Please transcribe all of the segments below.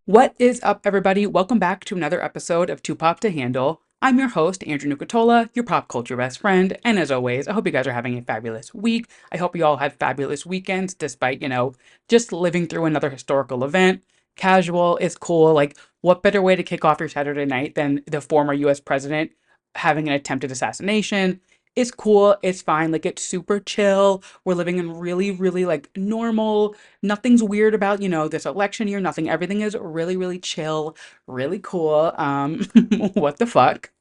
What is up, everybody? Welcome back to another episode of Too Pop to Handle. I'm your host, Andrew Nucatola, your pop culture best friend. And as always, I hope you guys are having a fabulous week. I hope you all had fabulous weekends despite, just living through another historical event. Casual is cool. Like, what better way to kick off your Saturday night than the former US president having an attempted assassination? It's cool. It's fine. Like, it's super chill. We're living in really, really like normal. Nothing's weird about, this election year, nothing. Everything is really, really chill, really cool. What the fuck?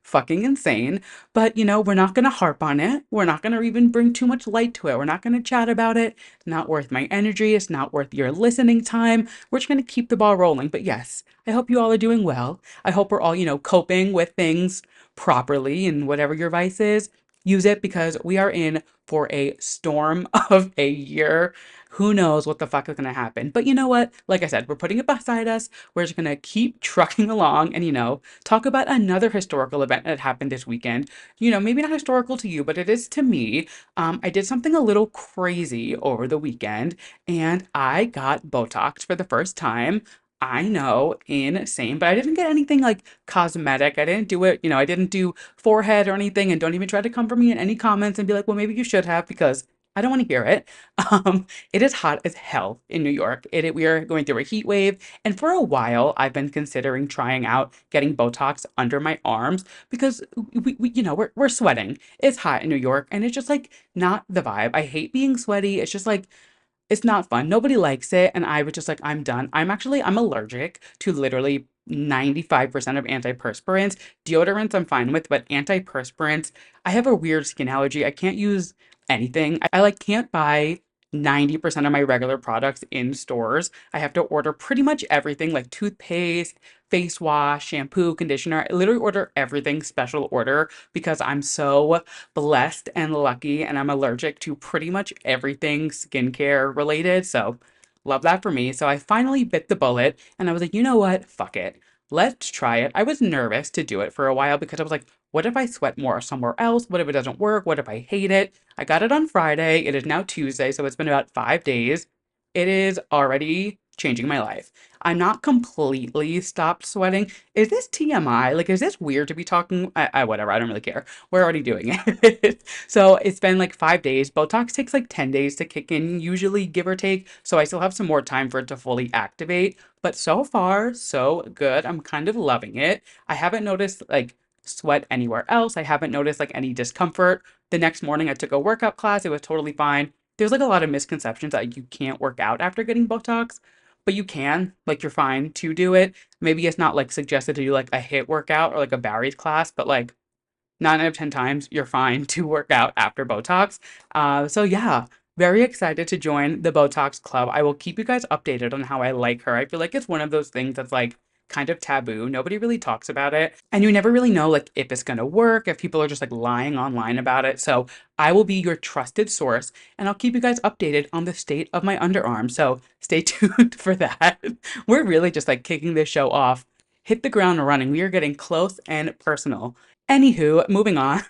Fucking insane. But, we're not going to harp on it. We're not going to even bring too much light to it. We're not going to chat about it. It's not worth my energy. It's not worth your listening time. We're just going to keep the ball rolling. But yes, I hope you all are doing well. I hope we're all, coping with things properly and whatever your vice is. Use it because we are in for a storm of a year. Who knows what the fuck is going to happen? But you know what? Like I said, we're putting it beside us. We're just going to keep trucking along and, talk about another historical event that happened this weekend. Maybe not historical to you, but it is to me. I did something a little crazy over the weekend and I got Botox for the first time. I know, insane, but I didn't get anything like cosmetic. I didn't do it, I didn't do forehead or anything. And don't even try to come for me in any comments and be like, well, maybe you should have because I don't want to hear it. It is hot as hell in New York. We are going through a heat wave, and for a while, I've been considering trying out getting Botox under my arms because we're sweating. It's hot in New York, and it's just like not the vibe. I hate being sweaty. It's just like it's not fun. Nobody likes it, and I was just like, I'm done. I'm allergic to literally 95% of antiperspirants. Deodorants I'm fine with, but antiperspirants, I have a weird skin allergy. I can't use anything. I like can't buy 90% of my regular products in stores. I have to order pretty much everything like toothpaste, face wash, shampoo, conditioner. I literally order everything special order because I'm so blessed and lucky and I'm allergic to pretty much everything skincare related. So love that for me. So I finally bit the bullet and I was like, you know what? Fuck it. Let's try it. I was nervous to do it for a while because I was like, what if I sweat more somewhere else? What if it doesn't work? What if I hate it? I got it on Friday. It is now Tuesday, so it's been about 5 days. It is already changing my life. I'm not completely stopped sweating. Is this TMI? Like, is this weird to be talking? Whatever. I don't really care. We're already doing it. So it's been like 5 days. Botox takes like 10 days to kick in, usually give or take. So I still have some more time for it to fully activate. But so far, so good. I'm kind of loving it. I haven't noticed like sweat anywhere else. I haven't noticed like any discomfort. The next morning I took a workout class. It was totally fine. There's like a lot of misconceptions that you can't work out after getting Botox, but you can. Like you're fine to do it. Maybe it's not like suggested to do like a HIIT workout or like a Barry's class, but like 9 out of 10 times you're fine to work out after Botox. So yeah, very excited to join the Botox Club. I will keep you guys updated on how I like her. I feel like it's one of those things that's like kind of taboo. Nobody really talks about it. And you never really know like if it's gonna work, if people are just like lying online about it. So I will be your trusted source and I'll keep you guys updated on the state of my underarm. So stay tuned for that. We're really just like kicking this show off. Hit the ground running. We are getting close and personal. Anywho, moving on.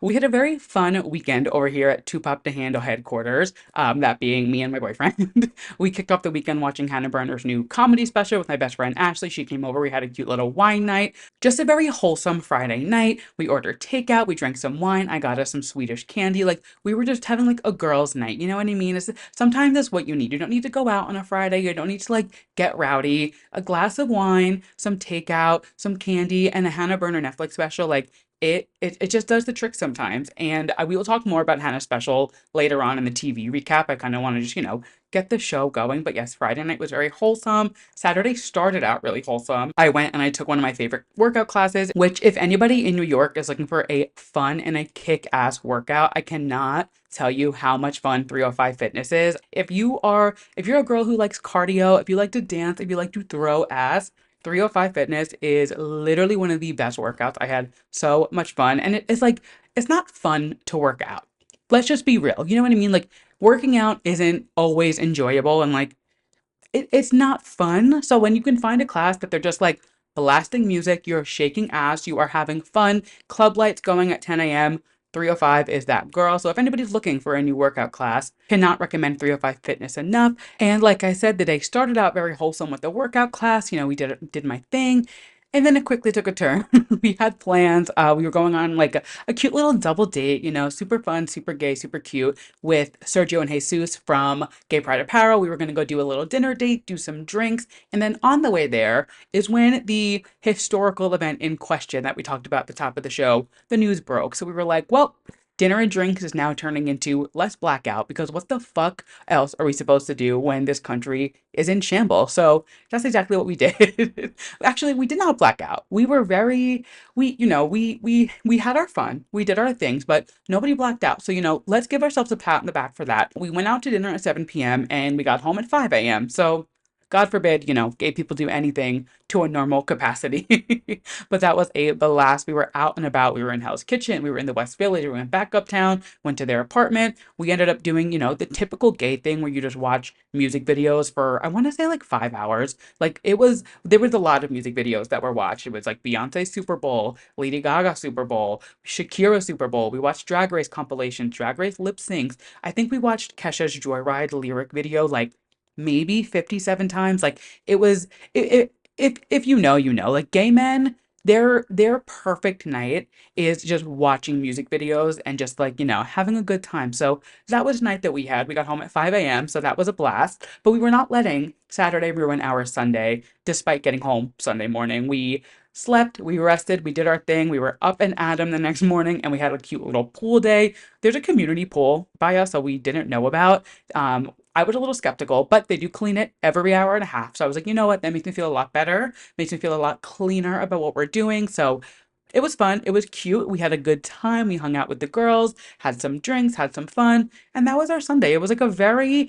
We had a very fun weekend over here at Two Pop to Handle headquarters, that being me and my boyfriend. We kicked off the weekend watching Hannah Berner's new comedy special with my best friend Ashley. She came over. We had a cute little wine night. Just a very wholesome Friday night. We ordered takeout. We drank some wine. I got us some Swedish candy. Like, we were just having like a girls' night. You know what I mean? Sometimes that's what you need. You don't need to go out on a Friday. You don't need to like get rowdy. A glass of wine, some takeout, some candy, and a Hannah Berner Netflix special. Like it just does the trick sometimes. And we will talk more about Hannah's special later on in the TV recap. I kind of want to just, get the show going. But yes, Friday night was very wholesome. Saturday started out really wholesome. I went and I took one of my favorite workout classes, which if anybody in New York is looking for a fun and a kick-ass workout, I cannot tell you how much fun 305 Fitness is. If you're a girl who likes cardio, if you like to dance, if you like to throw ass, 305 Fitness is literally one of the best workouts. I had so much fun. And it's like, it's not fun to work out. Let's just be real. You know what I mean? Like, working out isn't always enjoyable and like, it's not fun. So when you can find a class that they're just like blasting music, you're shaking ass, you are having fun, club lights going at 10 a.m., 305 is that girl. So if anybody's looking for a new workout class, cannot recommend 305 Fitness enough. And like I said, the day started out very wholesome with the workout class. We did my thing. And then it quickly took a turn. We had plans. We were going on like a cute little double date, super fun, super gay, super cute with Sergio and Jesus from Gay Pride Apparel. We were going to go do a little dinner date, do some drinks. And then on the way there is when the historical event in question that we talked about at the top of the show, the news broke. So we were like, well, dinner and drinks is now turning into less blackout because what the fuck else are we supposed to do when this country is in shambles? So that's exactly what we did. Actually, we did not black out. We were very, we had our fun. We did our things, but nobody blacked out. So, let's give ourselves a pat on the back for that. We went out to dinner at 7 p.m. and we got home at 5 a.m. So God forbid, gay people do anything to a normal capacity. But that was the last. We were out and about. We were in Hell's Kitchen. We were in the West Village. We went back uptown, went to their apartment. We ended up doing, the typical gay thing where you just watch music videos for, I want to say like 5 hours. Like there was a lot of music videos that were watched. It was like Beyonce Super Bowl, Lady Gaga Super Bowl, Shakira Super Bowl. We watched Drag Race compilations, Drag Race lip syncs. I think we watched Kesha's Joyride lyric video like maybe 57 times. Like it was if you know, like gay men, their perfect night is just watching music videos and just like, having a good time. So that was the night that we had. We got home at 5 a.m. So that was a blast. But we were not letting Saturday ruin our Sunday, despite getting home Sunday morning. We slept, we rested, we did our thing. We were up and at 'em the next morning and we had a cute little pool day. There's a community pool by us that we didn't know about. I was a little skeptical, but they do clean it every hour and a half. So I was like, you know what? That makes me feel a lot better. Makes me feel a lot cleaner about what we're doing. So it was fun. It was cute. We had a good time. We hung out with the girls, had some drinks, had some fun, and that was our Sunday. It was like a very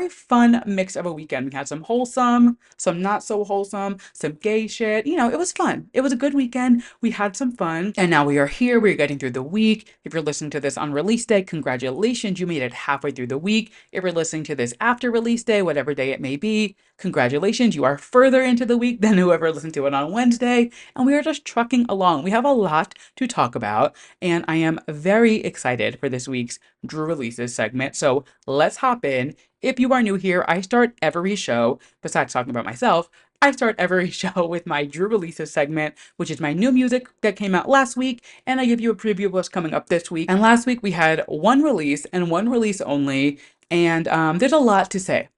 fun mix of a weekend. We had some wholesome, some not so wholesome, some gay shit. It was fun. It was a good weekend. We had some fun, and now we are here. We're getting through the week. If you're listening to this on release day, congratulations. You made it halfway through the week. If you're listening to this after release day, whatever day it may be, congratulations. You are further into the week than whoever listened to it on Wednesday, and we are just trucking along. We have a lot to talk about, and I am very excited for this week's Drew Releases segment. So let's hop in. If you are new here, I start every show, besides talking about myself, I start every show with my Drew Releases segment, which is my new music that came out last week, and I give you a preview of what's coming up this week. And last week we had one release and one release only, and there's a lot to say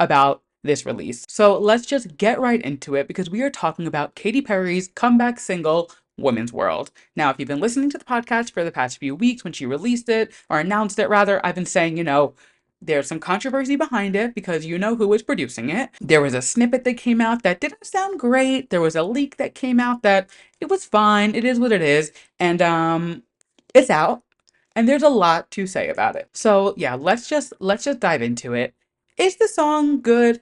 about this release. So let's just get right into it because we are talking about Katy Perry's comeback single, Women's World. Now, if you've been listening to the podcast for the past few weeks when she released it, or announced it rather, I've been saying, there's some controversy behind it because you know who was producing it. There was a snippet that came out that didn't sound great. There was a leak that came out that it was fine. It is what it is. And it's out. And there's a lot to say about it. So yeah, let's just dive into it. Is the song good?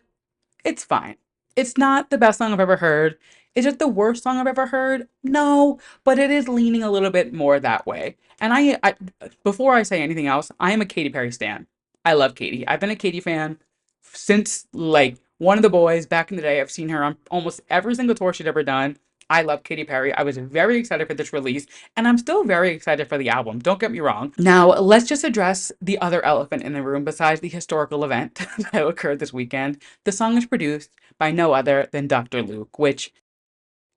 It's fine. It's not the best song I've ever heard. Is it the worst song I've ever heard? No, but it is leaning a little bit more that way. And I before I say anything else, I am a Katy Perry stan. I love Katy. I've been a Katy fan since like one of the boys back in the day. I've seen her on almost every single tour she'd ever done. I love Katy Perry. I was very excited for this release, and I'm still very excited for the album. Don't get me wrong. Now, let's just address the other elephant in the room besides the historical event that occurred this weekend. The song is produced by no other than Dr. Luke, which,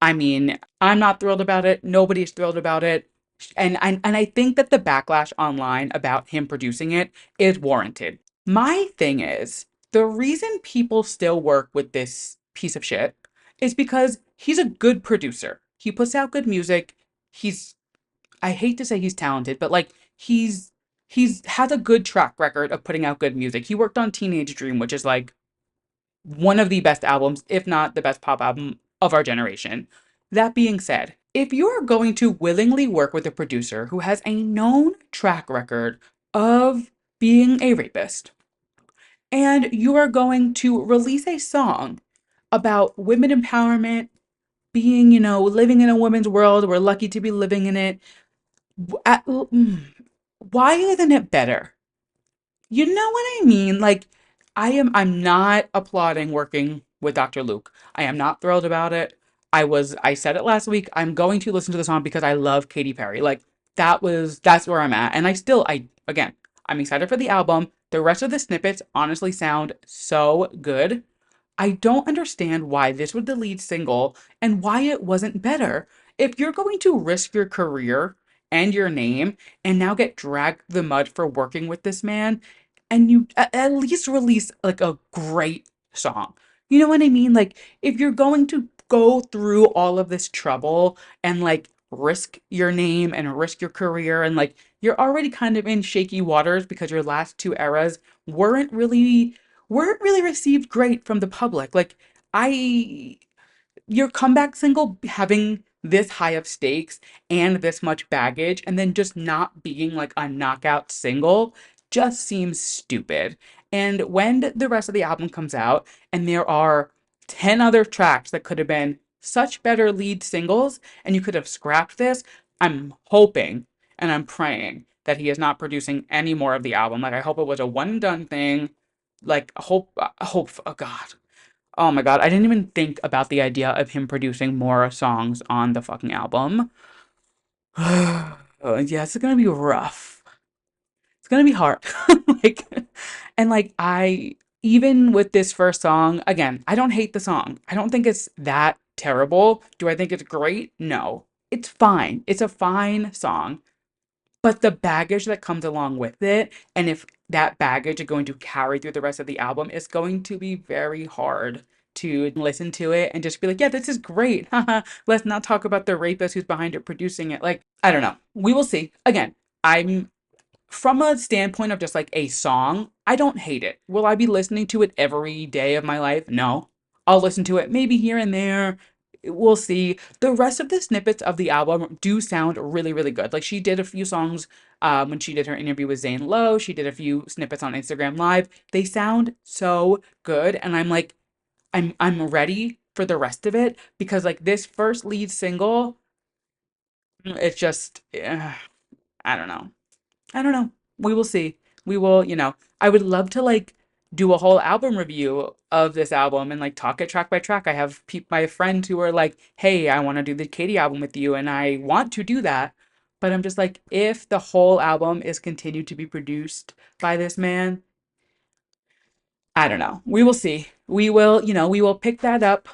I mean, I'm not thrilled about it. Nobody's thrilled about it. And I think that the backlash online about him producing it is warranted. My thing is, the reason people still work with this piece of shit is because he's a good producer. He puts out good music. He's I hate to say he's talented, but like he's has a good track record of putting out good music. He worked on Teenage Dream, which is like one of the best albums, if not the best pop album of our generation. That being said, if you're going to willingly work with a producer who has a known track record of being a rapist, and you are going to release a song about women empowerment, being, living in a woman's world, we're lucky to be living in it, why isn't it better? You know what I mean? Like, I'm not applauding working with Dr. Luke. I am not thrilled about it. I said it last week. I'm going to listen to the song because I love Katy Perry. Like, that's where I'm at. And again, I'm excited for the album. The rest of the snippets honestly sound so good. I don't understand why this was the lead single and why it wasn't better. If you're going to risk your career and your name and now get dragged through the mud for working with this man, and you at least release like a great song. You know what I mean? Like, if you're going to go through all of this trouble and like risk your name and risk your career, and like you're already kind of in shaky waters because your last two eras weren't really weren't really received great from the public. Like, I your comeback single having this high of stakes and this much baggage and then just not being like a knockout single just seems stupid. And when the rest of the album comes out and there are 10 other tracks that could have been such better lead singles and you could have scrapped this, I'm hoping and I'm praying that he is not producing any more of the album. Like, I hope it was a one and done thing. Like, hope, oh God. Oh my God, I didn't even think about the idea of him producing more songs on the fucking album. Oh, yeah, it's gonna be rough. It's gonna be hard. Like, and like, even with this first song, again, I don't hate the song. I don't think it's that terrible. Do I think it's great? No. It's fine. It's a fine song. But the baggage that comes along with it, and if that baggage is going to carry through the rest of the album, it's going to be very hard to listen to it and just be like, yeah, this is great. Let's not talk about the rapist who's behind it producing it. Like, I don't know. We will see. Again, I'm from a standpoint of just like a song, I don't hate it. Will I be listening to it every day of my life? No. I'll listen to it maybe here and there. We'll see. The rest of the snippets of the album do sound really, really good. Like, she did a few songs when she did her interview with Zane Lowe. She did a few snippets on Instagram Live. They sound so good, and I'm like, I'm ready for the rest of it because like this first lead single, it's just I don't know. I don't know. We will see. We will, I would love to like do a whole album review of this album and like talk it track by track. I have my friends who are like, "Hey, I want to do the Katie album with you," and I want to do that. But I'm just like, if the whole album is continued to be produced by this man, I don't know. We will see. We will pick that up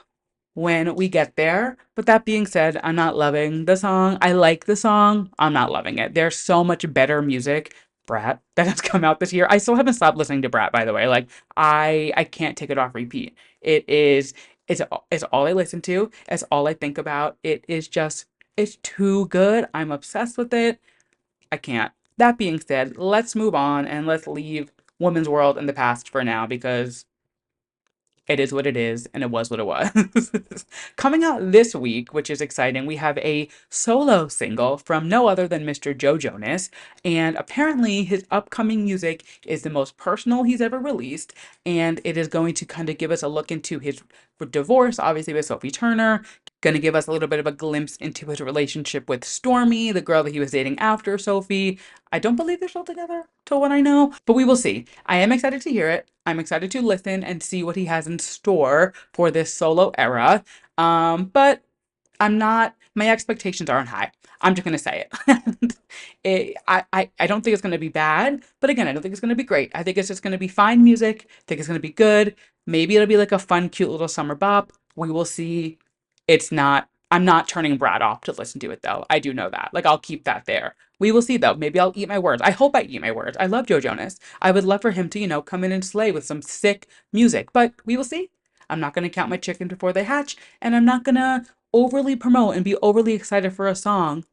when we get there. But that being said, I'm not loving the song. I like the song. I'm not loving it. There's so much better music, Brat, that has come out this year. I still haven't stopped listening to Brat, by the way. Like, I can't take it off repeat. It's all I listen to. It's all I think about. It's too good. I'm obsessed with it. I can't. That being said, let's move on and let's leave Women's World in the past for now because it is what it is, and it was what it was. Coming out this week, which is exciting, we have a solo single from no other than Mr. Joe Jonas, and apparently his upcoming music is the most personal he's ever released, and it is going to kind of give us a look into his divorce, obviously with Sophie Turner, going to give us a little bit of a glimpse into his relationship with Stormy, the girl that he was dating after Sophie. I don't believe they're still together, to what I know, but we will see. I am excited to hear it. I'm excited to listen and see what he has in store for this solo era. But my expectations aren't high. I'm just gonna say it. I don't think it's gonna be bad, but again, I don't think it's gonna be great. I think it's just gonna be fine music. I think it's gonna be good. Maybe it'll be like a fun, cute little summer bop. We will see. I'm not turning Brad off to listen to it though. I do know that. Like, I'll keep that there. We will see though. Maybe I'll eat my words. I hope I eat my words. I love Joe Jonas. I would love for him to, come in and slay with some sick music, but we will see. I'm not going to count my chickens before they hatch, and I'm not going to overly promote and be overly excited for a song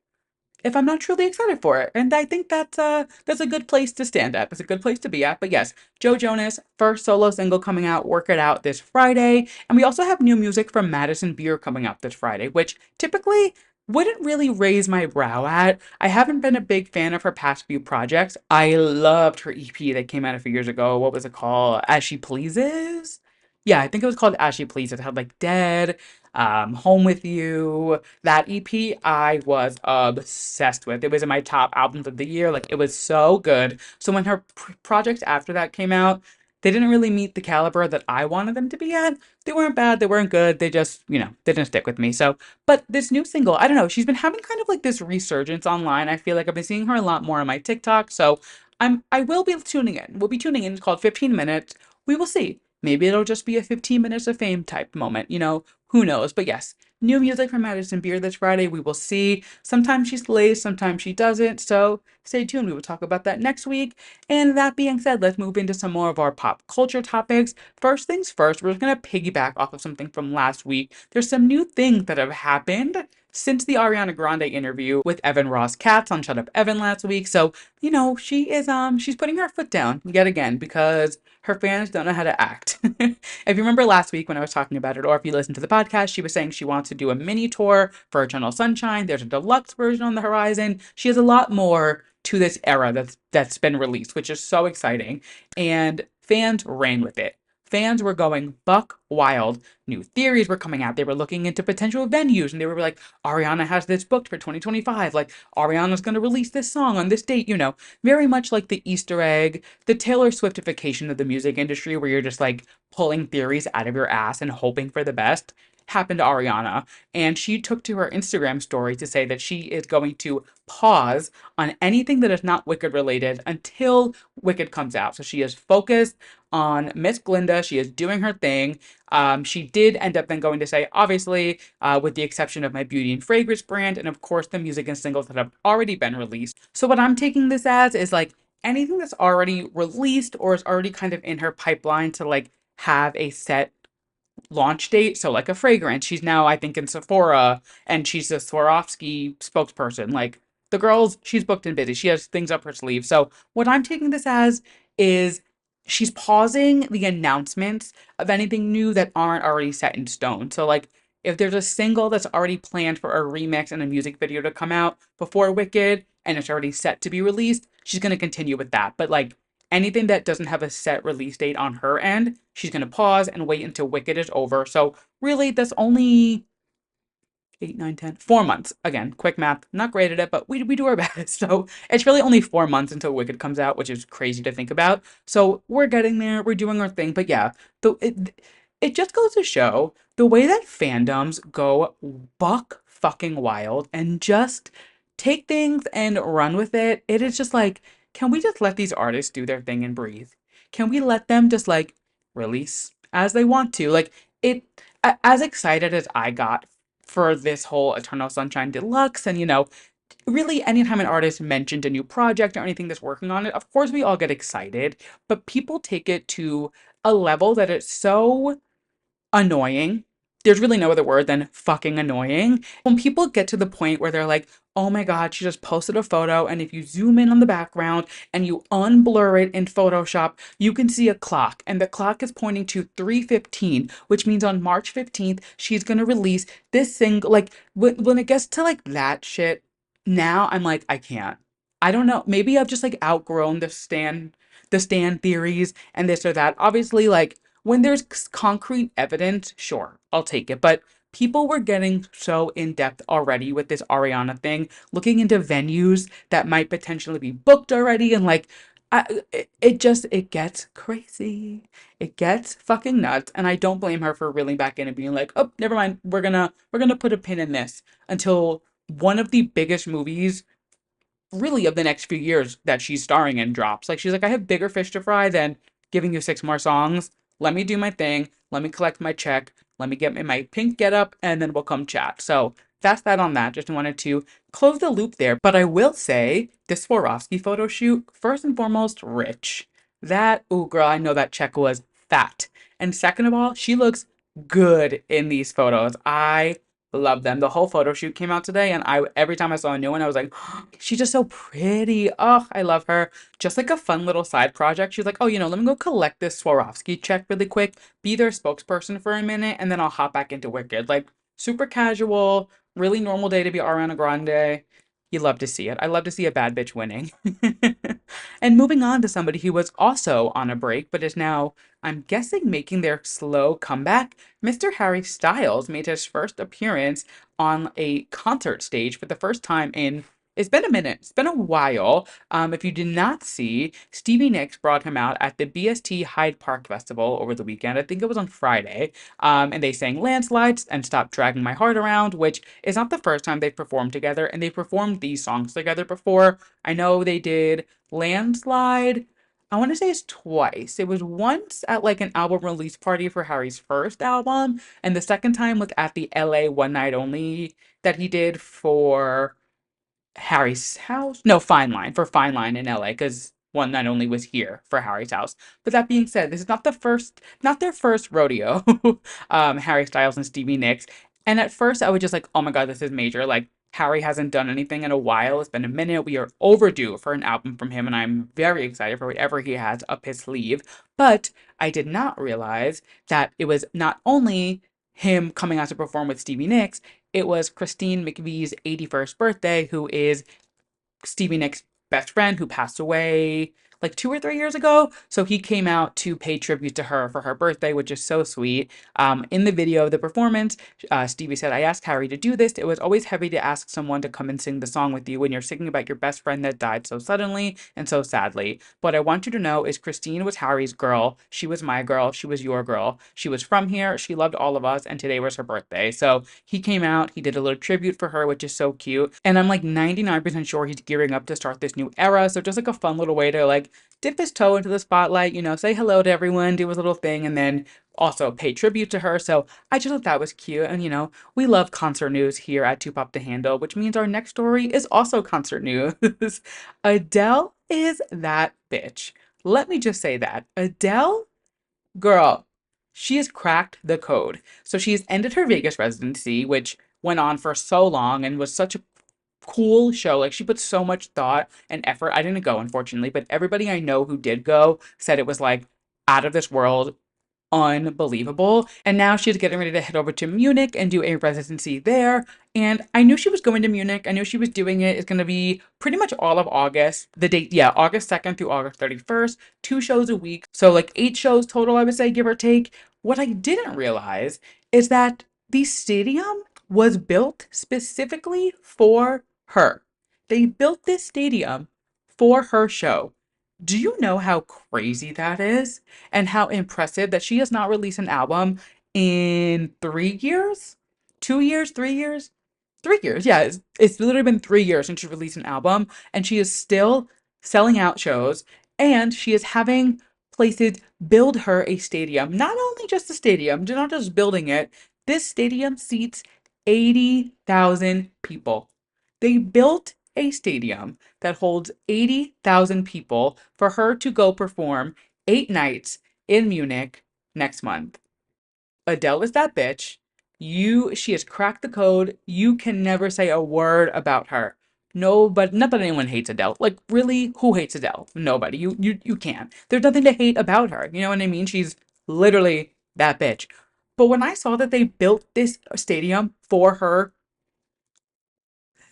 if I'm not truly excited for it. And I think that's a good place to stand at. It's a good place to be at. But yes, Joe Jonas, first solo single coming out, Work It Out, this Friday. And we also have new music from Madison Beer coming out this Friday, which typically wouldn't really raise my brow at. I haven't been a big fan of her past few projects. I loved her EP that came out a few years ago. What was it called? As She Pleases? Yeah, I think it was called As She Pleases. It had like Dead, Home With You. That EP I was obsessed with. It was in my top albums of the year. Like, it was so good. So when her project after that came out, They didn't really meet the caliber that I wanted them to be at. They weren't bad, they weren't good. They just, they didn't stick with me. So, but this new single, I don't know, she's been having kind of like this resurgence online. I feel like I've been seeing her a lot more on my TikTok. So I will be tuning in. We'll be tuning in. It's called 15 minutes. We will see. Maybe it'll just be a 15 minutes of fame type moment, who knows? But yes, new music from Madison Beer this Friday. We will see. Sometimes she slays, sometimes she doesn't. So stay tuned. We will talk about that next week. And that being said, let's move into some more of our pop culture topics. First things first, we're just going to piggyback off of something from last week. There's some new things that have happened since the Ariana Grande interview with Evan Ross Katz on Shut Up Evan last week. So, she's putting her foot down yet again because her fans don't know how to act. If you remember last week when I was talking about it, or if you listened to the podcast, she was saying she wants to do a mini tour for Eternal Sunshine. There's a deluxe version on the horizon. She has a lot more to this era that's been released, which is so exciting. And fans ran with it. Fans were going buck wild. New theories were coming out. They were looking into potential venues and they were like, Ariana has this booked for 2025. Like, Ariana's going to release this song on this date, very much like the Easter egg, the Taylor Swiftification of the music industry, where you're just like pulling theories out of your ass and hoping for the best, happened to Ariana. And she took to her Instagram story to say that she is going to pause on anything that is not Wicked related until Wicked comes out. So she is focused on Miss Glinda. She is doing her thing. She did end up then going to say, obviously, with the exception of my beauty and fragrance brand, and of course the music and singles that have already been released. So what I'm taking this as is like anything that's already released or is already kind of in her pipeline to like have a set launch date. So like a fragrance, she's now I think in Sephora and she's a Swarovski spokesperson. Like the girl's she's booked and busy. She has things up her sleeve. So what I'm taking this as is she's pausing the announcements of anything new that aren't already set in stone. So like if there's a single that's already planned for a remix and a music video to come out before Wicked and it's already set to be released, she's going to continue with that. But like anything that doesn't have a set release date on her end, she's going to pause and wait until Wicked is over. So really, that's only 8, 9, 10, 4 months. Again, quick math, not great at it, but we do our best. So it's really only 4 months until Wicked comes out, which is crazy to think about. So we're getting there, we're doing our thing. But yeah, it just goes to show the way that fandoms go buck fucking wild and just take things and run with it. It is just like, can we just let these artists do their thing and breathe? Can we let them just like release as they want to? Like it, as excited as I got for this whole Eternal Sunshine Deluxe, and really anytime an artist mentioned a new project or anything that's working on it, of course we all get excited, but people take it to a level that it's so annoying. There's really no other word than fucking annoying. When people get to the point where they're like, oh my God, she just posted a photo, and if you zoom in on the background and you unblur it in Photoshop, you can see a clock, and the clock is pointing to 3:15, which means on March 15th, she's gonna release this single. Like, when it gets to like that shit, now I'm like, I can't. I don't know. Maybe I've just like outgrown the stan theories and this or that. Obviously, like, when there's concrete evidence, sure, I'll take it. But people were getting so in depth already with this Ariana thing, looking into venues that might potentially be booked already, and like, it gets crazy. It gets fucking nuts, and I don't blame her for reeling back in and being like, oh, never mind, we're gonna put a pin in this until one of the biggest movies really of the next few years that she's starring in drops. Like, she's like, I have bigger fish to fry than giving you 6 more songs. Let me do my thing. Let me collect my check. Let me get my pink get up, and then we'll come chat. So that's that on that. Just wanted to close the loop there. But I will say, this Swarovski photo shoot, first and foremost, rich. That, ooh, girl, I know that check was fat. And second of all, she looks good in these photos. I love them. The whole photo shoot came out today, and I every time I saw a new one, I was like, she's just so pretty. Oh, I love her. Just like a fun little side project. She's like, oh, let me go collect this Swarovski check really quick, be their spokesperson for a minute, and then I'll hop back into Wicked. Like, super casual, really normal day to be Ariana Grande. You love to see it. I love to see a bad bitch winning. And moving on to somebody who was also on a break, but is now, I'm guessing, making their slow comeback. Mr. Harry Styles made his first appearance on a concert stage for the first time in It's been a minute. It's been a while. If you did not see, Stevie Nicks brought him out at the BST Hyde Park Festival over the weekend. I think it was on Friday. And they sang Landslides and Stop Dragging My Heart Around, which is not the first time they've performed together. And they performed these songs together before. I know they did Landslide. I want to say it's twice. It was once at like an album release party for Harry's first album, and the second time was at the LA One Night Only that he did for Harry's house? No, Fine Line, for Fine Line in LA, because One Night Only was here for Harry's house. But that being said, this is not their first rodeo, Harry Styles and Stevie Nicks. And at first I was just like, oh my God, this is major. Like, Harry hasn't done anything in a while. It's been a minute. We are overdue for an album from him, and I'm very excited for whatever he has up his sleeve. But I did not realize that it was not only him coming out to perform with Stevie Nicks, it was Christine McVie's 81st birthday, who is Stevie Nicks' best friend who passed away like 2 or 3 years ago. So he came out to pay tribute to her for her birthday, which is so sweet. In the video of the performance, Stevie said, I asked Harry to do this. It was always heavy to ask someone to come and sing the song with you when you're singing about your best friend that died so suddenly and so sadly. What I want you to know is Christine was Harry's girl. She was my girl. She was your girl. She was from here. She loved all of us. And today was her birthday. So he came out. He did a little tribute for her, which is so cute. And I'm like 99% sure he's gearing up to start this new era. So just like a fun little way to like dip his toe into the spotlight, say hello to everyone, do his little thing, and then also pay tribute to her. So I just thought that was cute. And we love concert news here at Two Pop to Handle, which means our next story is also concert news. Adele is that bitch. Let me just say that. Adele, girl, she has cracked the code. So she has ended her Vegas residency, which went on for so long and was such a cool show. Like, she put so much thought and effort. I didn't go, unfortunately, but everybody I know who did go said it was like out of this world, unbelievable. And now she's getting ready to head over to Munich and do a residency there. And I knew she was going to Munich. I knew she was doing it. It's going to be pretty much all of August. The date, yeah, August 2nd through August 31st, 2 shows a week. So like 8 shows total, I would say, give or take. What I didn't realize is that the stadium was built specifically for her. They built this stadium for her show. Do you know how crazy that is? And how impressive that she has not released an album in 3 years? 2 years? 3 years? 3 years, yeah. It's literally been 3 years since she released an album, and she is still selling out shows, and she is having places build her a stadium. Not only just a stadium, they're not just building it. This stadium seats 80,000 people. They built a stadium that holds 80,000 people for her to go perform 8 nights in Munich next month. Adele is that bitch. She has cracked the code. You can never say a word about her. No, but not that anyone hates Adele. Like, really, who hates Adele? Nobody. You can't. There's nothing to hate about her. You know what I mean? She's literally that bitch. But when I saw that they built this stadium for her,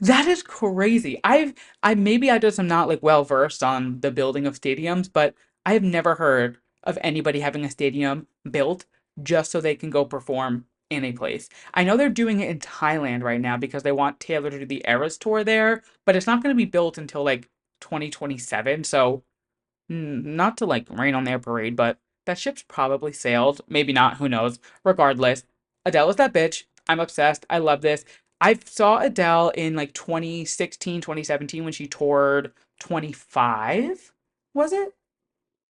that is crazy. I maybe I just am not like well versed on the building of stadiums, but I have never heard of anybody having a stadium built just so they can go perform in a place. I know they're doing it in Thailand right now because they want Taylor to do the Eras tour there, but it's not going to be built until like 2027. So not to like rain on their parade, but that ship's probably sailed. Maybe not, who knows. Regardless, Adele is that bitch. I'm obsessed. I love this. I saw Adele in like 2016, 2017 when she toured 25. Was it?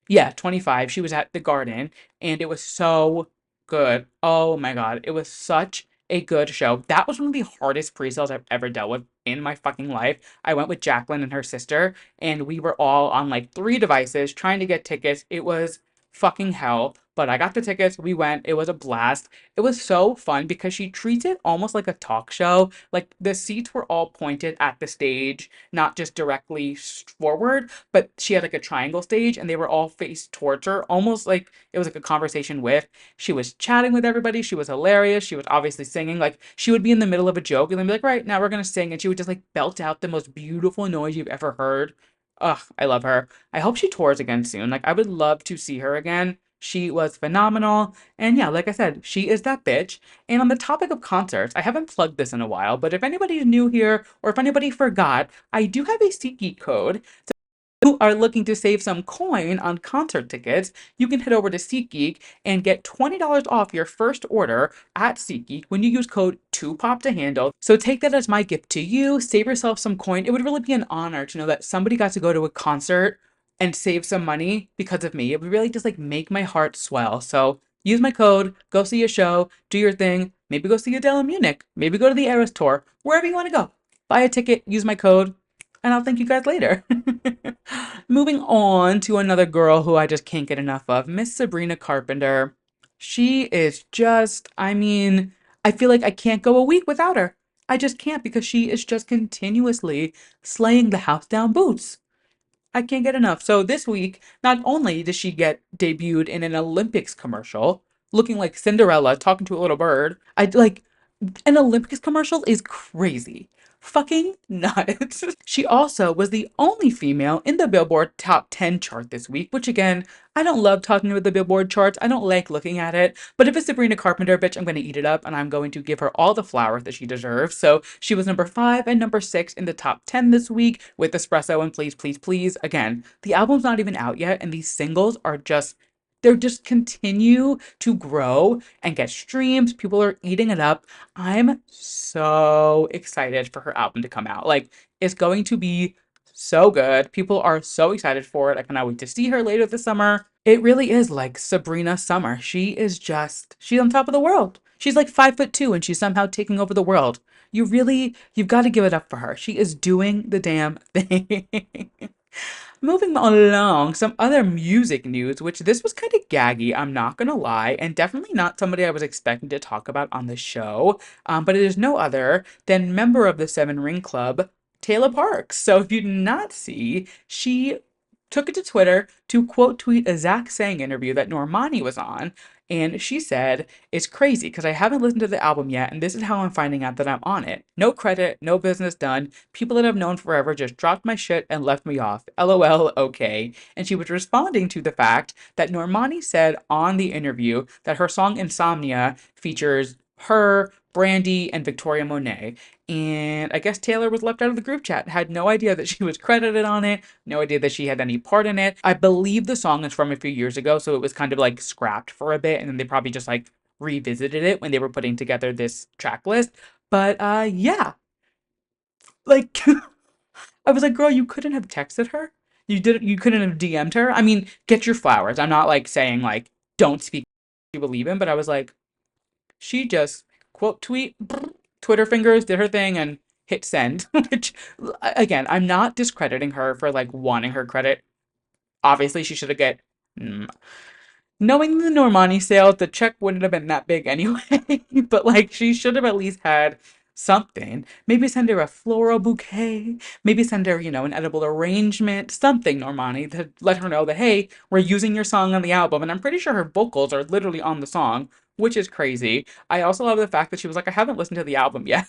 Yeah, 25. She was at the Garden, and it was so good. Oh my God. It was such a good show. That was one of the hardest pre-sales I've ever dealt with in my fucking life. I went with Jacqueline and her sister, and we were all on like 3 devices trying to get tickets. It was fucking hell, but I got the tickets. We went. It was a blast. It was so fun because she treats it almost like a talk show. Like, the seats were all pointed at the stage, not just directly forward, but she had like a triangle stage and they were all faced towards her, almost like it was like a conversation with. She was chatting with everybody. She was hilarious. She was obviously singing. Like, she would be in the middle of a joke and then be like, right, now we're gonna sing. And she would just like belt out the most beautiful noise you've ever heard. Ugh, I love her. I hope she tours again soon. Like, I would love to see her again. She was phenomenal. And yeah, like I said, she is that bitch. And on the topic of concerts, I haven't plugged this in a while, but if anybody's new here or if anybody forgot, I do have a SeatGeek code. You are looking to save some coin on concert tickets, you can head over to SeatGeek and get $20 off your first order at SeatGeek when you use code 2POP to handle. So take that as my gift to you. Save yourself some coin. It would really be an honor to know that somebody got to go to a concert and save some money because of me. It would really just like make my heart swell. So use my code, go see a show, do your thing, maybe go see Adele in Munich, maybe go to the Eras tour, wherever you want to go. Buy a ticket, use my code, and I'll thank you guys later. Moving on to another girl who I just can't get enough of, Miss Sabrina Carpenter. She is just, I mean, I feel like I can't go a week without her. I just can't because she is just continuously slaying the house down boots. I can't get enough. So this week, not only does she get debuted in an Olympics commercial, looking like Cinderella talking to a little bird, I like an Olympics commercial is crazy. Fucking nuts. She also was the only female in the Billboard Top 10 chart this week, which again, I don't love talking about the Billboard charts. I don't like looking at it. But if it's Sabrina Carpenter, bitch, I'm going to eat it up and I'm going to give her all the flowers that she deserves. So she was number 5 and number 6 in the top 10 this week with Espresso and Please, Please, Please. Again, the album's not even out yet and these singles are just they're just continue to grow and get streams. People are eating it up. I'm so excited for her album to come out. Like, it's going to be so good. People are so excited for it. I cannot wait to see her later this summer. It really is like Sabrina Summer. She's on top of the world. She's like 5'2" and she's somehow taking over the world. You've got to give it up for her. She is doing the damn thing. Moving along, some other music news, which this was kind of gaggy, I'm not gonna lie, and definitely not somebody I was expecting to talk about on the show. But it is no other than member of the Seven Ring Club, Tayla Parx. So if you did not see, she took it to Twitter to quote tweet a Zach Sang interview that Normani was on. And she said, it's crazy because I haven't listened to the album yet, and this is how I'm finding out that I'm on it. No credit, no business done. People that I've known forever just dropped my shit and left me off. LOL, okay. And she was responding to the fact that Normani said on the interview that her song Insomnia features her, Brandy, and Victoria Monet. And I guess Taylor was left out of the group chat. Had no idea that she was credited on it, no idea that she had any part in it. I believe the song is from a few years ago, so it was kind of like scrapped for a bit, and then they probably just like revisited it when they were putting together this track list. But yeah. Like I was like, girl, you couldn't have texted her? You couldn't have DM'd her? I mean, get your flowers. I'm not like saying like don't speak you believe in, but I was like, she just quote tweet Twitter fingers, did her thing and hit send. Which again, I'm not discrediting her for like wanting her credit. Obviously, she should have get knowing the Normani sales, the check wouldn't have been that big anyway. But like she should have at least had something. Maybe send her a floral bouquet. Maybe send her, an edible arrangement, something, Normani, to let her know that, hey, we're using your song on the album. And I'm pretty sure her vocals are literally on the song, which is crazy. I also love the fact that she was like, I haven't listened to the album yet.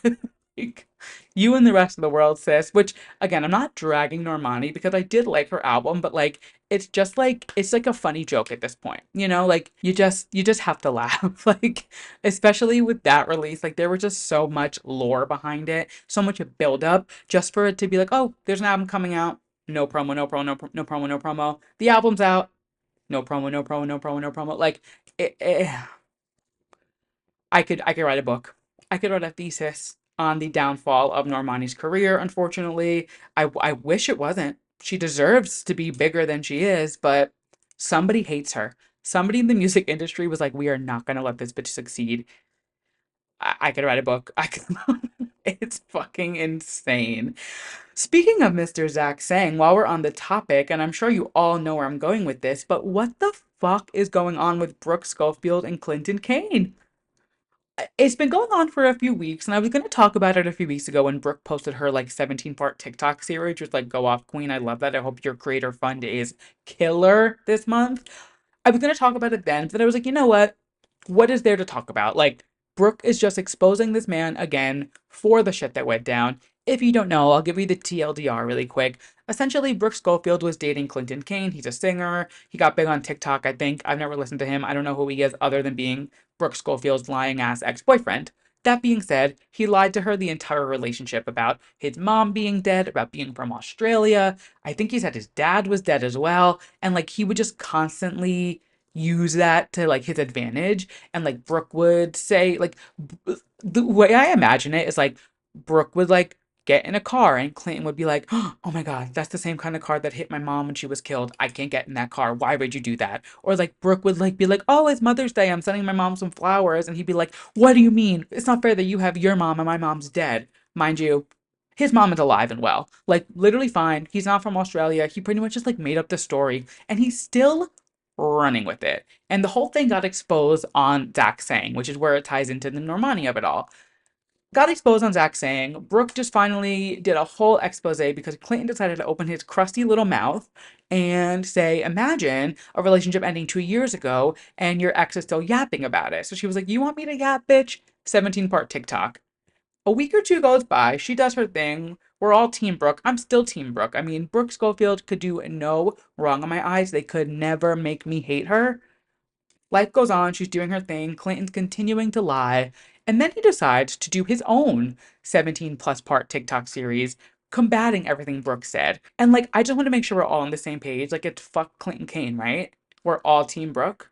Like, you and the rest of the world, sis. Which, again, I'm not dragging Normani because I did like her album, but like, it's just like it's like a funny joke at this point, like you just have to laugh. Like especially with that release, like there was just so much lore behind it, so much build up just for it to be like, oh, there's an album coming out, no promo, no promo, no promo, no promo, the album's out, no promo, no promo, no promo, no promo. Like it, I could write a book. I could write a thesis on the downfall of Normani's career. Unfortunately, I wish it wasn't. She deserves to be bigger than she is, but somebody hates her. Somebody in the music industry was like, we are not gonna let this bitch succeed. I could write a book. I could it's fucking insane. Speaking of Mr. Zach Sang, while we're on the topic, and I'm sure you all know where I'm going with this, but what the fuck is going on with Brooke Schofield and Clinton Kane? It's been going on for a few weeks, and I was going to talk about it a few weeks ago when Brooke posted her like 17-part TikTok series, which like go off queen. I love that. I hope your creator fund is killer this month. I was going to talk about it then, but I was like, you know what? What is there to talk about? Like, Brooke is just exposing this man again for the shit that went down. If you don't know, I'll give you the TLDR really quick. Essentially, Brooke Schofield was dating Clinton Kane. He's a singer. He got big on TikTok, I think. I've never listened to him. I don't know who he is other than being Brooke Schofield's lying ass ex-boyfriend. That being said, he lied to her the entire relationship about his mom being dead, about being from Australia. I think he said his dad was dead as well. And like he would just constantly use that to like his advantage. And like Brooke would say, like, the way I imagine it is like Brooke would like get in a car and Clinton would be like, oh my God, that's the same kind of car that hit my mom when she was killed. I can't get in that car. Why would you do that? Or like Brooke would like be like, oh, it's Mother's Day. I'm sending my mom some flowers. And he'd be like, what do you mean? It's not fair that you have your mom and my mom's dead. Mind you, his mom is alive and well. Like literally fine. He's not from Australia. He pretty much just like made up the story and he's still running with it. And the whole thing got exposed on Zach saying, which is where it ties into the Normani of it all. Got exposed on Zach saying, Brooke just finally did a whole expose because Clinton decided to open his crusty little mouth and say, imagine a relationship ending 2 years ago and your ex is still yapping about it. So she was like, you want me to yap, bitch? 17-part TikTok. A week or two goes by. She does her thing. We're all Team Brooke. I'm still Team Brooke. I mean, Brooke Schofield could do no wrong in my eyes. They could never make me hate her. Life goes on, she's doing her thing, Clinton's continuing to lie, and then he decides to do his own 17 plus part TikTok series combating everything Brooke said. And like, I just want to make sure we're all on the same page. Like, it's fuck Clinton Kane, right? We're all Team Brooke.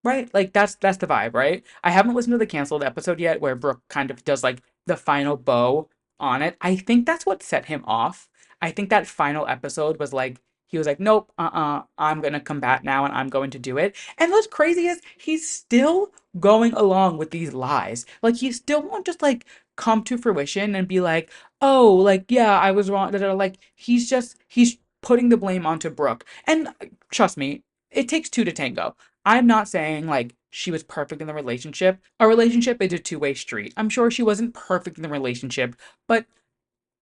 Right? Like that's the vibe, right? I haven't listened to the canceled episode yet where Brooke kind of does like the final bow on it. I think that's what set him off. I think that final episode was like he was like, "Nope, I'm gonna combat now and I'm going to do it." And what's crazy is he's still going along with these lies. Like he still won't just like come to fruition and be like, "Oh, like yeah, I was wrong." Like he's putting the blame onto Brooke. And trust me, it takes two to tango. I'm not saying like she was perfect in the relationship. A relationship is a two-way street. I'm sure she wasn't perfect in the relationship, but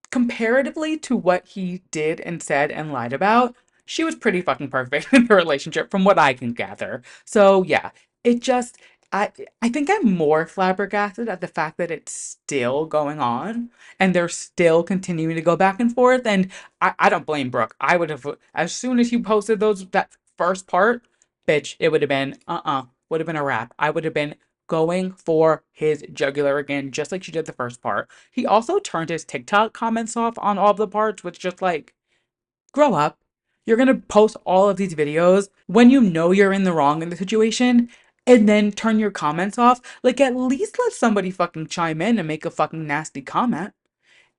comparatively to what he did and said and lied about, she was pretty fucking perfect in the relationship from what I can gather. So yeah, it just I I think I'm more flabbergasted at the fact that it's still going on and they're still continuing to go back and forth. And I don't blame Brooke. I would have as soon as he posted that first part, bitch, it would have been would have been a wrap. I would have been going for his jugular again, just like she did the first part. He also turned his TikTok comments off on all of the parts, which just like, grow up. You're gonna post all of these videos when you know you're in the wrong in the situation and then turn your comments off. Like, at least let somebody fucking chime in and make a fucking nasty comment.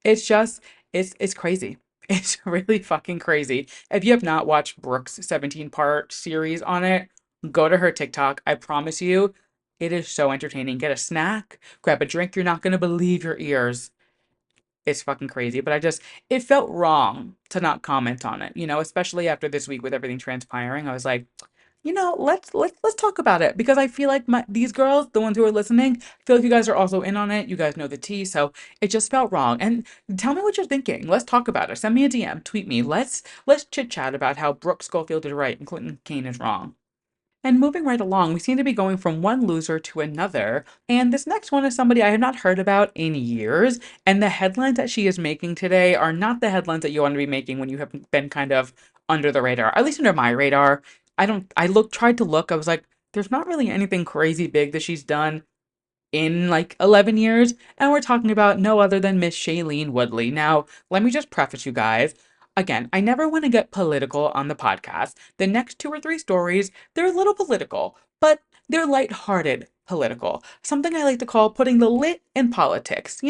It's just, it's crazy. It's really fucking crazy. If you have not watched Brooke's 17-part series on it, go to her TikTok. I promise you, it is so entertaining. Get a snack, grab a drink. You're not gonna believe your ears. It's fucking crazy. But it felt wrong to not comment on it, especially after this week with everything transpiring. I was like, let's talk about it because I feel like these girls, the ones who are listening, I feel like you guys are also in on it. You guys know the tea, so it just felt wrong. And tell me what you're thinking. Let's talk about it. Send me a DM, tweet me. Let's chit chat about how Brooke Schofield is right and Clinton Kane is wrong. And moving right along, we seem to be going from one loser to another. And this next one is somebody I have not heard about in years. And the headlines that she is making today are not the headlines that you want to be making when you have been kind of under the radar, at least under my radar. Tried to look, I was like, there's not really anything crazy big that she's done in like 11 years, and we're talking about no other than Miss Shailene Woodley. Now, let me just preface you guys. Again, I never want to get political on the podcast. The next two or three stories, they're a little political, but they're lighthearted political. Something I like to call putting the lit in politics.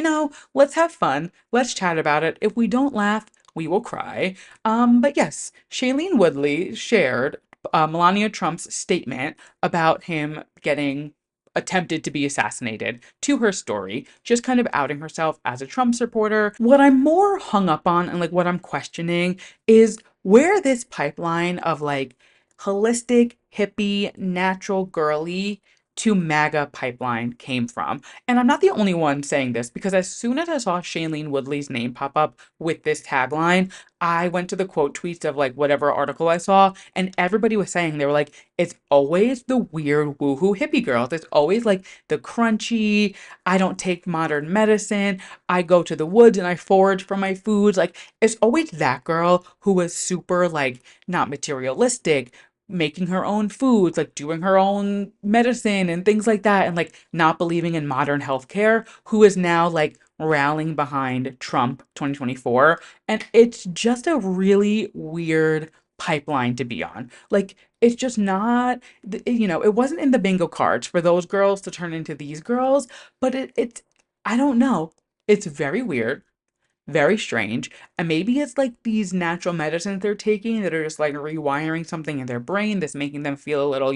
Let's have fun. Let's chat about it. If we don't laugh, we will cry. But yes, Shailene Woodley shared Melania Trump's statement about him getting attempted to be assassinated to her story, just kind of outing herself as a Trump supporter. What I'm more hung up on and like what I'm questioning is where this pipeline of like holistic, hippie, natural girly to MAGA pipeline came from. And I'm not the only one saying this because as soon as I saw Shailene Woodley's name pop up with this tagline, I went to the quote tweets of like whatever article I saw, and everybody was saying, they were like, it's always the weird woohoo hippie girls. It's always like the crunchy, I don't take modern medicine, I go to the woods and I forage for my foods. Like, it's always that girl who was super like not materialistic, making her own foods, like doing her own medicine and things like that, and like not believing in modern healthcare, who is now like rallying behind Trump 2024. And it's just a really weird pipeline to be on. Like, it's just not, it wasn't in the bingo cards for those girls to turn into these girls, but it's, I don't know. It's very weird, very strange. And maybe it's like these natural medicines they're taking that are just like rewiring something in their brain that's making them feel a little,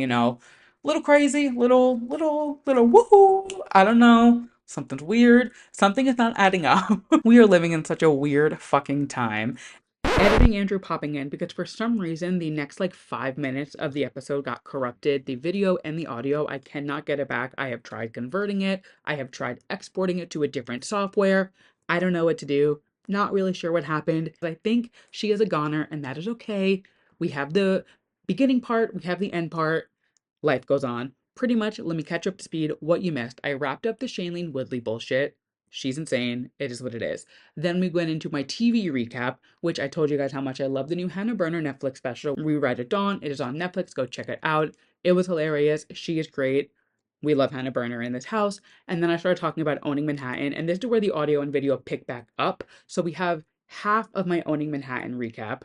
little crazy, little woohoo. I don't know. Something's weird. Something is not adding up. We are living in such a weird fucking time. Editing Andrew popping in because for some reason the next like 5 minutes of the episode got corrupted. The video and the audio, I cannot get it back. I have tried converting it. I have tried exporting it to a different software. I don't know what to do. Not really sure what happened. But I think she is a goner and that is okay. We have the beginning part, we have the end part. Life goes on. Pretty much, let me catch up to speed what you missed. I wrapped up the Shailene Woodley bullshit. She's insane. It is what it is. Then we went into my TV recap, which I told you guys how much I love the new Hannah Berner Netflix special, Rewrite at Dawn. It is on Netflix. Go check it out. It was hilarious. She is great. We love Hannah Berner in this house. And then I started talking about Owning Manhattan, and this is where the audio and video pick back up. So we have half of my Owning Manhattan recap.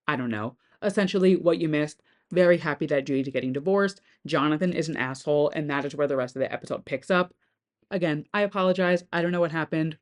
I don't know. Essentially, what you missed. Very happy that Judy's getting divorced. Jonathan is an asshole, and that is where the rest of the episode picks up. Again, I apologize. I don't know what happened.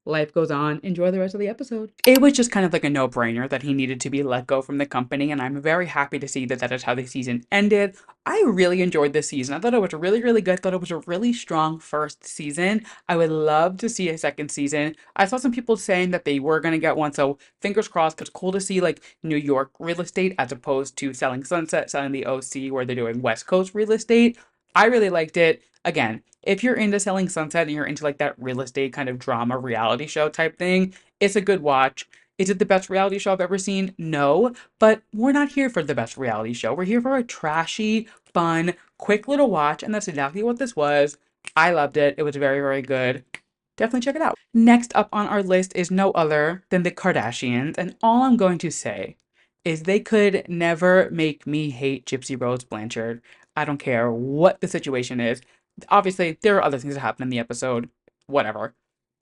Life goes on. Enjoy the rest of the episode. It was just kind of like a no-brainer that he needed to be let go from the company, and I'm very happy to see that that is how the season ended. I really enjoyed this season. I thought it was really, really good. I thought it was a really strong first season. I would love to see a second season. I saw some people saying that they were going to get one, so fingers crossed. It's cool to see like New York real estate as opposed to Selling Sunset, Selling the OC, where they're doing West Coast real estate. I really liked it. Again, if you're into Selling Sunset and you're into like that real estate kind of drama reality show type thing, it's a good watch. Is it the best reality show I've ever seen? No, but we're not here for the best reality show. We're here for a trashy, fun, quick little watch, and that's exactly what this was. I loved it. It was very, very good. Definitely check it out. Next up on our list is no other than the Kardashians, and all I'm going to say is they could never make me hate Gypsy Rose Blanchard. I don't care what the situation is. Obviously, there are other things that happen in the episode. Whatever.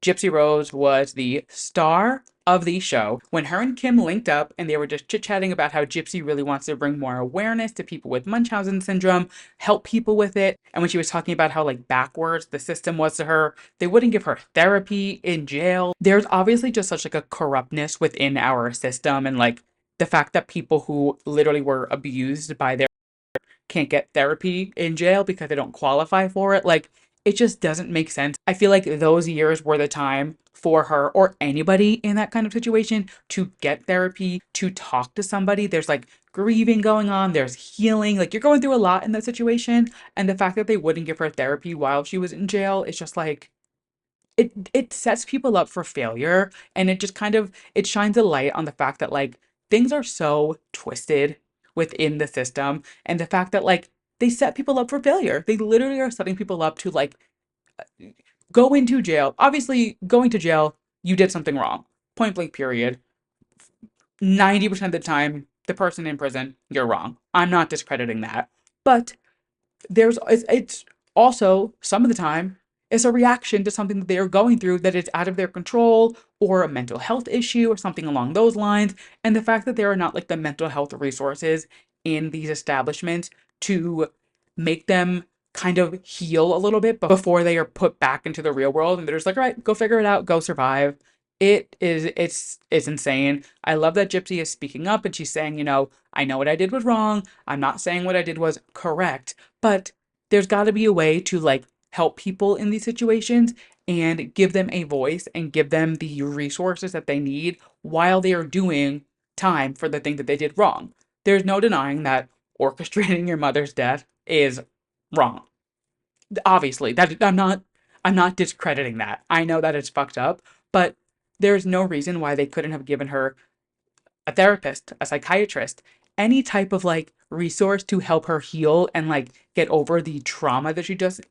Gypsy Rose was the star of the show. When her and Kim linked up and they were just chit-chatting about how Gypsy really wants to bring more awareness to people with Munchausen syndrome, help people with it. And when she was talking about how like backwards the system was to her, they wouldn't give her therapy in jail. There's obviously just such like a corruptness within our system, and like the fact that people who literally were abused by their can't get therapy in jail because they don't qualify for it. Like, it just doesn't make sense. I feel like those years were the time for her or anybody in that kind of situation to get therapy, to talk to somebody. There's like grieving going on, there's healing. Like, you're going through a lot in that situation. And the fact that they wouldn't give her therapy while she was in jail is just like, it sets people up for failure, and it just kind of it shines a light on the fact that like things are so twisted within the system, and the fact that like they set people up for failure. They literally are setting people up to like go into jail. Obviously, going to jail, you did something wrong. Point blank period. 90% of the time, the person in prison, you're wrong. I'm not discrediting that. But it's also some of the time it's a reaction to something that they are going through that is out of their control, or a mental health issue or something along those lines. And the fact that there are not like the mental health resources in these establishments to make them kind of heal a little bit before they are put back into the real world, and they're just like, all right, go figure it out, go survive. It's insane. I love that Gypsy is speaking up and she's saying, I know what I did was wrong. I'm not saying what I did was correct, but there's got to be a way to like help people in these situations and give them a voice and give them the resources that they need while they are doing time for the thing that they did wrong. There's no denying that orchestrating your mother's death is wrong. Obviously, that I'm not discrediting that. I know that it's fucked up, but there's no reason why they couldn't have given her a therapist, a psychiatrist, any type of like resource to help her heal and like get over the trauma that she just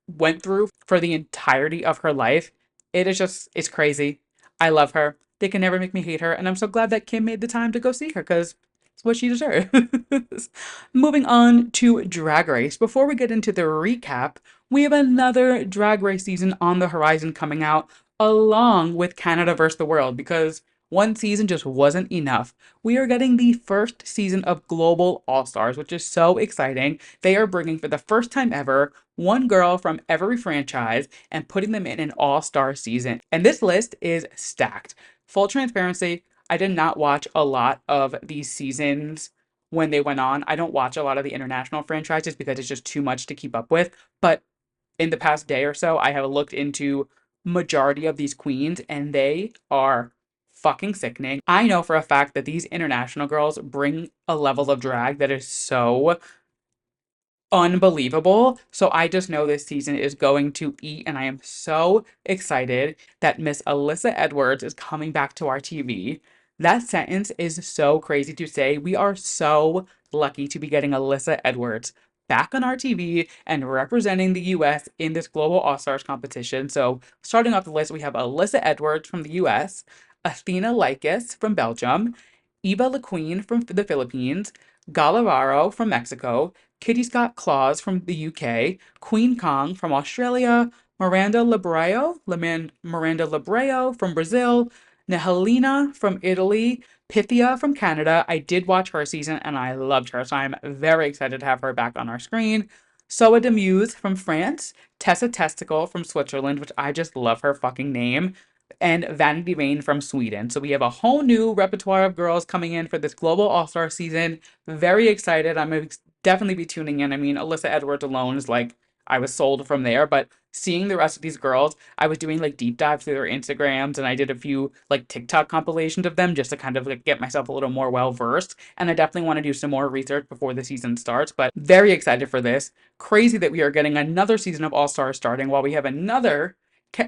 went through for the entirety of her life. It is just, it's crazy. I love her. They can never make me hate her. And I'm so glad that Kim made the time to go see her because it's what she deserves. Moving on to Drag Race. Before we get into the recap, we have another Drag Race season on the horizon coming out along with Canada vs. the World because one season just wasn't enough. We are getting the first season of Global All Stars, which is so exciting. They are bringing for the first time ever one girl from every franchise and putting them in an all-star season. And this list is stacked. Full transparency, I did not watch a lot of these seasons when they went on. I don't watch a lot of the international franchises because it's just too much to keep up with. But in the past day or so, I have looked into majority of these queens and they are fucking sickening. I know for a fact that these international girls bring a level of drag that is so unbelievable. So I just know this season is going to eat, and I am so excited that Miss Alyssa Edwards is coming back to our TV. That sentence is so crazy to say. We are so lucky to be getting Alyssa Edwards back on our TV and representing the US in this Global All Stars competition. So, starting off the list, we have Alyssa Edwards from the US, Athena Likis from Belgium, Eva LaQueen from the Philippines, Galavaro from Mexico, Kitty Scott Claus from the UK, Queen Kong from Australia, Miranda Labreo from Brazil, Nehelina from Italy, Pythia from Canada. I did watch her season and I loved her, so I'm very excited to have her back on our screen. Soa Demuse from France, Tessa Testicle from Switzerland, which I just love her fucking name, and Vanity Vane from Sweden. So we have a whole new repertoire of girls coming in for this Global All Star season. Very excited. Definitely be tuning in. I mean, Alyssa Edwards alone is like, I was sold from there, but seeing the rest of these girls, I was doing like deep dives through their Instagrams and I did a few like TikTok compilations of them just to kind of like get myself a little more well versed. And I definitely want to do some more research before the season starts, but very excited for this. Crazy that we are getting another season of All Stars starting while we have another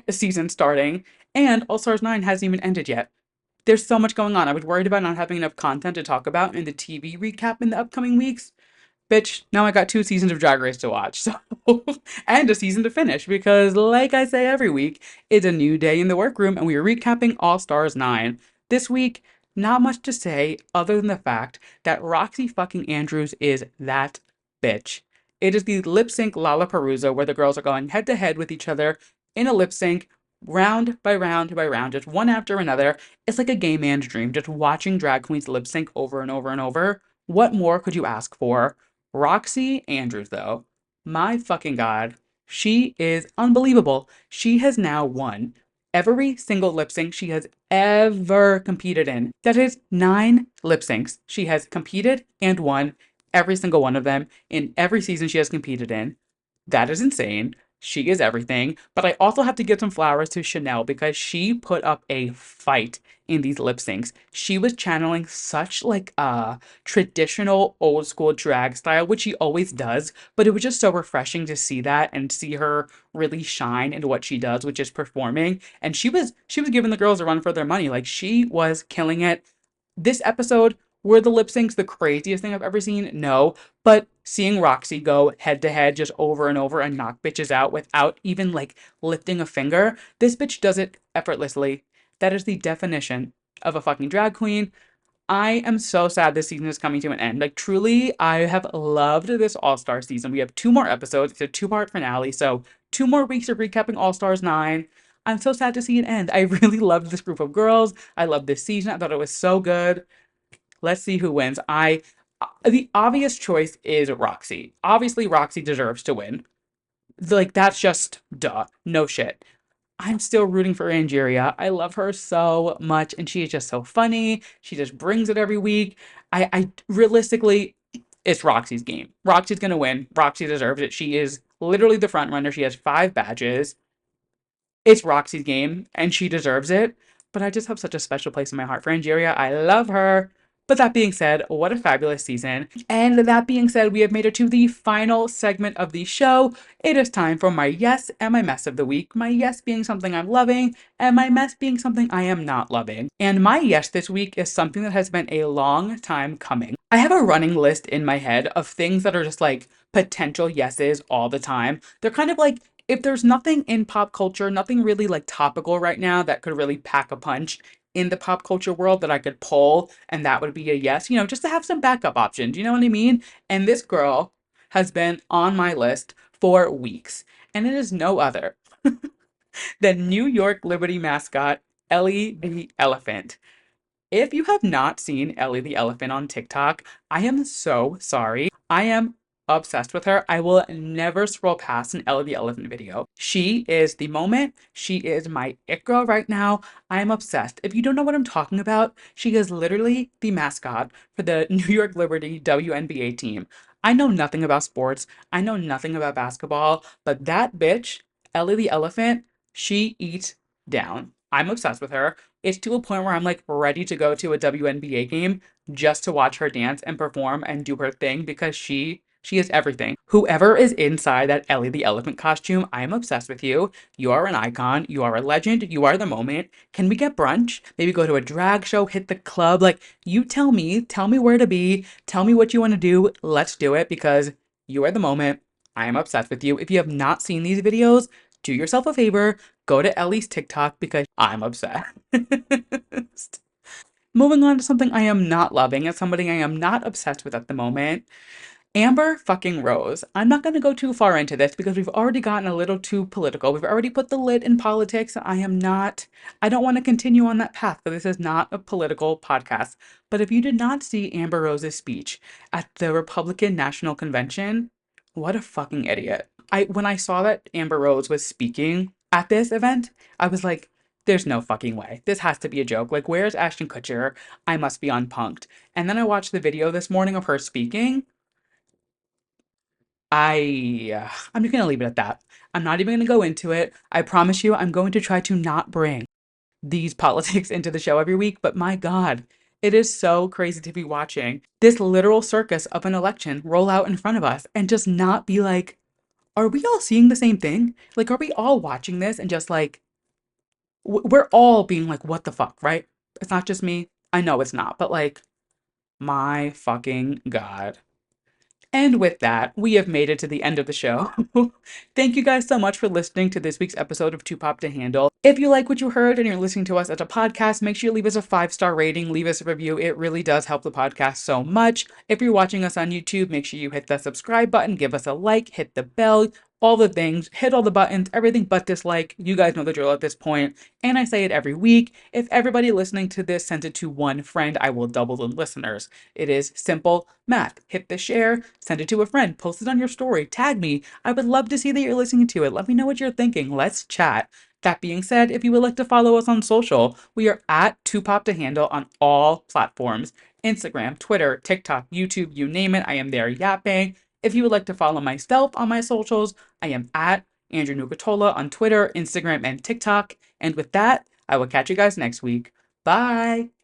season starting, and All Stars 9 hasn't even ended yet. There's so much going on. I was worried about not having enough content to talk about in the TV recap in the upcoming weeks. Bitch, now I got 2 seasons of Drag Race to watch, so and a season to finish because, like I say every week, it's a new day in the workroom and we are recapping All Stars 9. This week, not much to say other than the fact that Roxy fucking Andrews is that bitch. It is the lip sync Lollapalooza where the girls are going head to head with each other in a lip sync, round by round by round, just one after another. It's like a gay man's dream, just watching drag queens lip sync over and over and over. What more could you ask for? Roxy Andrews, though, my fucking God, she is unbelievable. She has now won every single lip sync she has ever competed in. That is 9 lip syncs. She has competed and won every single one of them in every season she has competed in. That is insane. She is everything. But I also have to give some flowers to Chanel because she put up a fight in these lip syncs. She was channeling such like a traditional old school drag style, which she always does, but it was just so refreshing to see that and see her really shine into what she does, which is performing. And she was giving the girls a run for their money. Like she was killing it. This episode, were the lip syncs the craziest thing I've ever seen? No. But seeing Roxy go head to head just over and over and knock bitches out without even like lifting a finger, this bitch does it effortlessly. That is the definition of a fucking drag queen. I am so sad this season is coming to an end. Like, truly, I have loved this All Star season. We have 2 more episodes. It's a 2-part finale. So, 2 more weeks of recapping All Stars 9. I'm so sad to see it end. I really loved this group of girls. I loved this season. I thought it was so good. Let's see who wins. The obvious choice is Roxy. Obviously, Roxy deserves to win. Like, that's just duh. No shit. I'm still rooting for Angeria. I love her so much, and she is just so funny. She just brings it every week. I realistically, it's Roxy's game. Roxy's gonna win. Roxy deserves it. She is literally the front runner. She has 5 badges. It's Roxy's game, and she deserves it. But I just have such a special place in my heart for Angeria. I love her. But that being said, what a fabulous season. And that being said, we have made it to the final segment of the show. It is time for my yes and my mess of the week. My yes being something I'm loving, and my mess being something I am not loving. And my yes this week is something that has been a long time coming. I have a running list in my head of things that are just like potential yeses all the time. They're kind of like, if there's nothing in pop culture, nothing really like topical right now that could really pack a punch in the pop culture world that I could pull, and that would be a yes, just to have some backup options, you know what I mean? And this girl has been on my list for weeks, and it is no other than New York Liberty mascot Ellie the Elephant. If you have not seen Ellie the Elephant on TikTok, I am so sorry. I am obsessed with her. I will never scroll past an Ellie the Elephant video. She is the moment. She is my it girl right now. I am obsessed. If you don't know what I'm talking about, she is literally the mascot for the New York Liberty WNBA team. I know nothing about sports. I know nothing about basketball, but that bitch, Ellie the Elephant, she eats down. I'm obsessed with her. It's to a point where I'm like ready to go to a WNBA game just to watch her dance and perform and do her thing because she is everything. Whoever is inside that Ellie the Elephant costume, I am obsessed with you. You are an icon. You are a legend. You are the moment. Can we get brunch? Maybe go to a drag show, hit the club. Like, you tell me where to be, tell me what you want to do. Let's do it because you are the moment. I am obsessed with you. If you have not seen these videos, do yourself a favor, go to Ellie's TikTok because I'm obsessed. Moving on to something I am not loving and somebody I am not obsessed with at the moment. Amber fucking Rose. I'm not going to go too far into this because we've already gotten a little too political. We've already put the lid in politics. I don't want to continue on that path, but this is not a political podcast. But if you did not see Amber Rose's speech at the Republican National Convention, what a fucking idiot. When I saw that Amber Rose was speaking at this event, I was like, there's no fucking way. This has to be a joke. Like, where's Ashton Kutcher? I must be unpunked. And then I watched the video this morning of her speaking. I'm just gonna leave it at that. I'm not even gonna go into it. I promise you, I'm going to try to not bring these politics into the show every week, but my God, it is so crazy to be watching this literal circus of an election roll out in front of us and just not be like, are we all seeing the same thing? Like, are we all watching this and just like, we're all being like, what the fuck, right? It's not just me. I know it's not, but like, my fucking God. And with that, we have made it to the end of the show. Thank you guys so much for listening to this week's episode of Too Pop to Handle. If you like what you heard and you're listening to us as a podcast, make sure you leave us a 5-star rating, leave us a review. It really does help the podcast so much. If you're watching us on YouTube, make sure you hit the subscribe button, give us a like, hit the bell, all the things, hit all the buttons, everything but dislike. You guys know the drill at this point. And I say it every week. If everybody listening to this sends it to one friend, I will double the listeners. It is simple math. Hit the share, send it to a friend, post it on your story, tag me. I would love to see that you're listening to it. Let me know what you're thinking. Let's chat. That being said, if you would like to follow us on social, we are at 2pop to handle on all platforms. Instagram, Twitter, TikTok, YouTube, you name it, I am there yapping. If you would like to follow myself on my socials, I am at Andrew Nucatola on Twitter, Instagram, and TikTok. And with that, I will catch you guys next week. Bye!